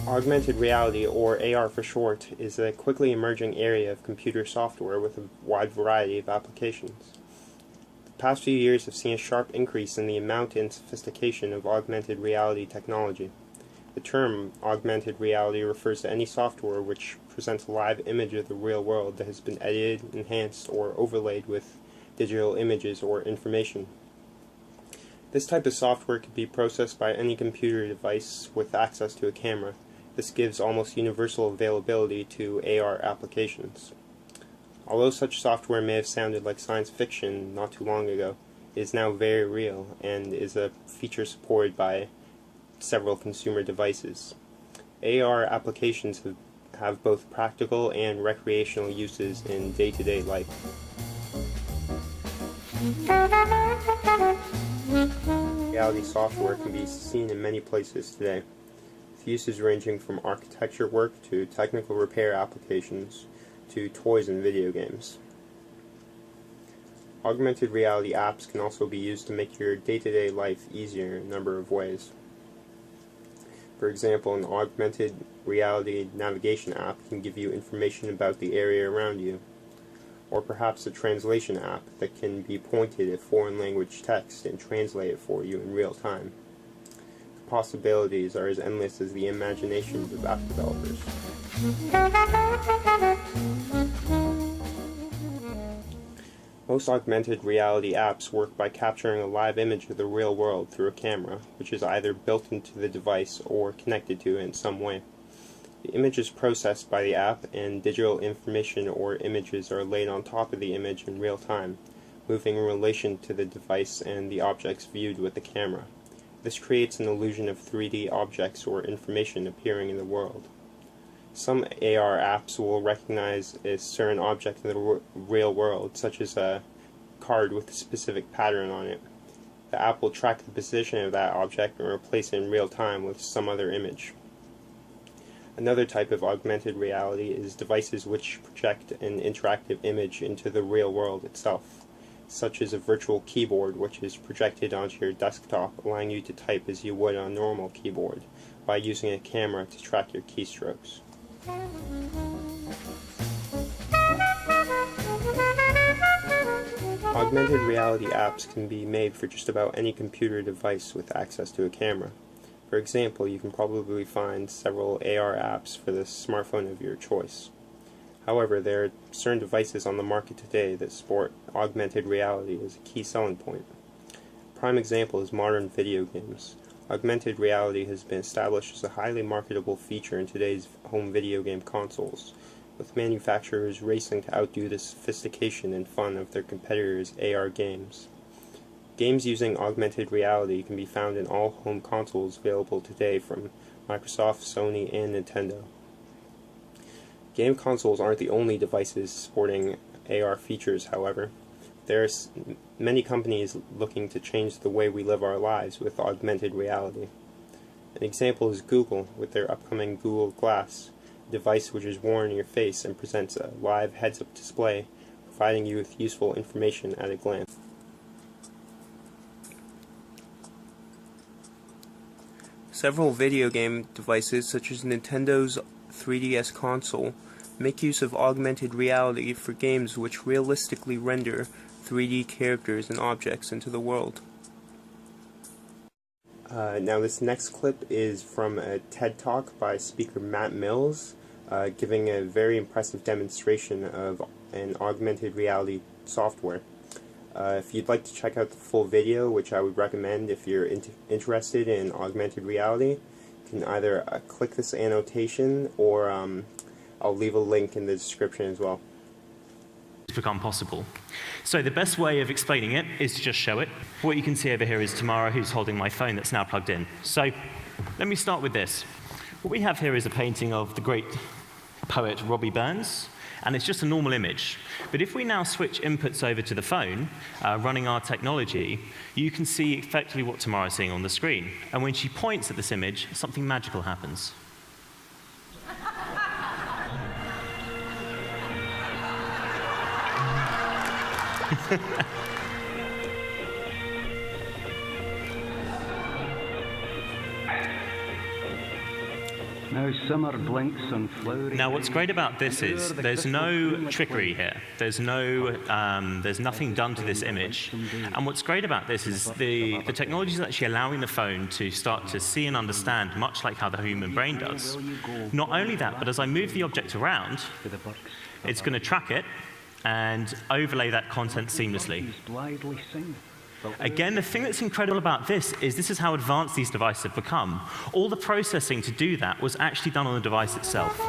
Augmented reality, or AR for short, is a quickly emerging area of computer software with a wide variety of applications. The past few years have seen a sharp increase in the amount and sophistication of augmented reality technology. The term augmented reality refers to any software which presents a live image of the real world that has been edited, enhanced, or overlaid with digital images or information. This type of software can be processed by any computer device with access to a camera. This gives almost universal availability to AR applications. Although such software may have sounded like science fiction not too long ago, it is now very real and is a feature supported by several consumer devices. AR applications have both practical and recreational uses in day-to-day life. Reality software can be seen in many places today, with uses ranging from architecture work to technical repair applications to toys and video games. Augmented reality apps can also be used to make your day-to-day life easier in a number of ways. For example, an augmented reality navigation app can give you information about the area around you, or perhaps a translation app that can be pointed at foreign language text and translate it for you in real time. The possibilities are as endless as the imaginations of app developers. Most augmented reality apps work by capturing a live image of the real world through a camera, which is either built into the device or connected to it in some way. The image is processed by the app, and digital information or images are laid on top of the image in real time, moving in relation to the device and the objects viewed with the camera. This creates an illusion of 3D objects or information appearing in the world. Some AR apps will recognize a certain object in the real world, such as a card with a specific pattern on it. The app will track the position of that object and replace it in real time with some other image. Another type of augmented reality is devices which project an interactive image into the real world itself, such as a virtual keyboard which is projected onto your desktop, allowing you to type as you would on a normal keyboard by using a camera to track your keystrokes. Augmented reality apps can be made for just about any computer device with access to a camera. For example, you can probably find several AR apps for the smartphone of your choice. However, there are certain devices on the market today that support augmented reality as a key selling point. A prime example is modern video games. Augmented reality has been established as a highly marketable feature in today's home video game consoles, with manufacturers racing to outdo the sophistication and fun of their competitors' AR games. Games using augmented reality can be found in all home consoles available today from Microsoft, Sony, and Nintendo. Game consoles aren't the only devices supporting AR features, however. There are many companies looking to change the way we live our lives with augmented reality. An example is Google with their upcoming Google Glass, a device which is worn in your face and presents a live heads-up display, providing you with useful information at a glance. Several video game devices, such as Nintendo's 3DS console, make use of augmented reality for games which realistically render 3D characters and objects into the world. Now this next clip is from a TED Talk by speaker Matt Mills, giving a very impressive demonstration of an augmented reality software. If you'd like to check out the full video, which I would recommend if you're interested in augmented reality, you can either click this annotation or I'll leave a link in the description as well. Become possible. So the best way of explaining it is to just show it. What you can see over here is Tamara, who's holding my phone that's now plugged in. So let me start with this. What we have here is a painting of the great poet Robbie Burns, and it's just a normal image. But if we now switch inputs over to the phone, running our technology, you can see effectively what Tamara's seeing on the screen. And when she points at this image, something magical happens. Now summer blinks on flowery. Now, what's great about this is there's no trickery here. There's nothing done to this image. And what's great about this is the technology is actually allowing the phone to start to see and understand, much like how the human brain does. Not only that, but as I move the object around, it's going to track it and overlay that content seamlessly. Again, the thing that's incredible about this is how advanced these devices have become. All the processing to do that was actually done on the device itself.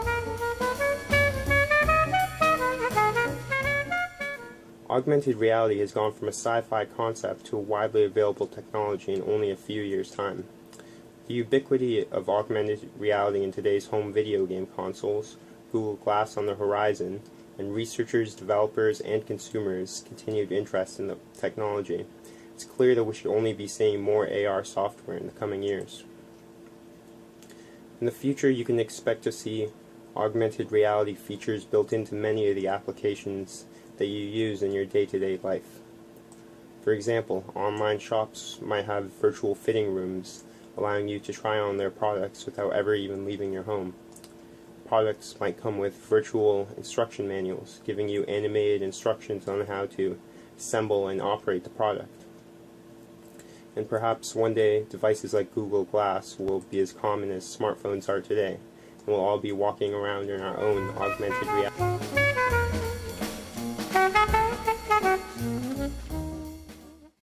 Augmented reality has gone from a sci-fi concept to a widely available technology in only a few years' time. The ubiquity of augmented reality in today's home video game consoles, Google Glass on the horizon, and researchers, developers, and consumers' continued interest in the technology, it's clear that we should only be seeing more AR software in the coming years. In the future, you can expect to see augmented reality features built into many of the applications that you use in your day-to-day life. For example, online shops might have virtual fitting rooms, allowing you to try on their products without ever even leaving your home. Products might come with virtual instruction manuals, giving you animated instructions on how to assemble and operate the product. And perhaps one day, devices like Google Glass will be as common as smartphones are today, and we'll all be walking around in our own augmented reality.